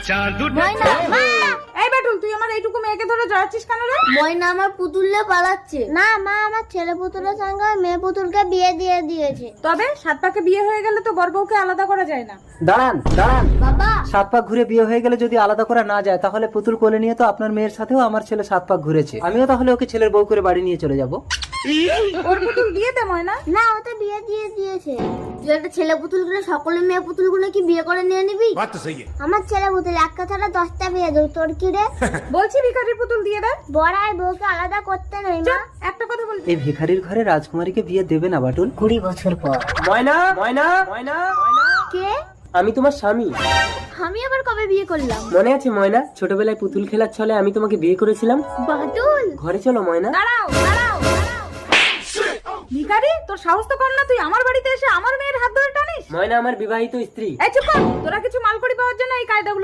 ময়না, মা! এই বাটুল, তুই আমার এইটুকু মেয়েকে ধরে জড়াচ্ছিস কেন রে? ময়না আমার পুতুলে পালাচ্ছে। না মা, আমার ছেলে পুতুলের সঙ্গে মেয়ে পুতুলকে বিয়ে দিয়ে দিয়েছে। তবে সাত পাকে বিয়ে হয়ে গেলে তো বর বউকে আলাদা করা যায় না। দাঁড়ান দাঁড়ান, বাবা, 7 পাক ঘুরে বিয়ে হয়ে গেলে যদি আলাদা করা না যায়, তাহলে পুতুল কোলে নিয়ে তো আপনার মেয়ের সাথেও আমার ছেলে 7 পাক ঘুরেছে। আমিও তাহলে ওকে ছেলের বউ করে বাড়ি নিয়ে চলে যাব। ওর পুতুল দিয়ে দে ময়না। না ও তো বিয়ে দিয়ে দিয়েছে। তুই একটা ছেলে পুতুলগুলো সকলে মেয়ে পুতুলগুলো কি বিয়ে করে নিয়ে নিবি? আমার ছেলে পুতুল এক কথাটা 10টা বিয়ে দেব। তোর কি রে? বলছি ভিখারির পুতুল দিয়ে দে। বড়াই বউকে আলাদা করতে নেই মা। একটা কথা বল। এই ভিখারির ঘরে রাজকুমারীকে বিয়ে দেবে না বাটুল? 20 বছর পর। ময়না ময়না ময়না ময়না, কে? আমি তোমার স্বামী। আমি আবার কবে বিয়ে করলাম? মনে আছে ময়না, ছোটবেলায় পুতুল খেলার ছলে আমি তোমাকে বিয়ে করেছিলাম? বাটুল, ঘরে চলো ময়না। দাঁড়াও দাঁড়াও দাঁড়াও। ভিখারি, তোর সাহস তো কম না, তুই আমার বাড়িতে এসে আমার মেয়ের হাত ধরে টানিস? ময়না আমার বিবাহিত স্ত্রী। এই চুপ কর, তোরা কিছু মালকড়ি পাওয়ার জন্য এই কায়দাগুলো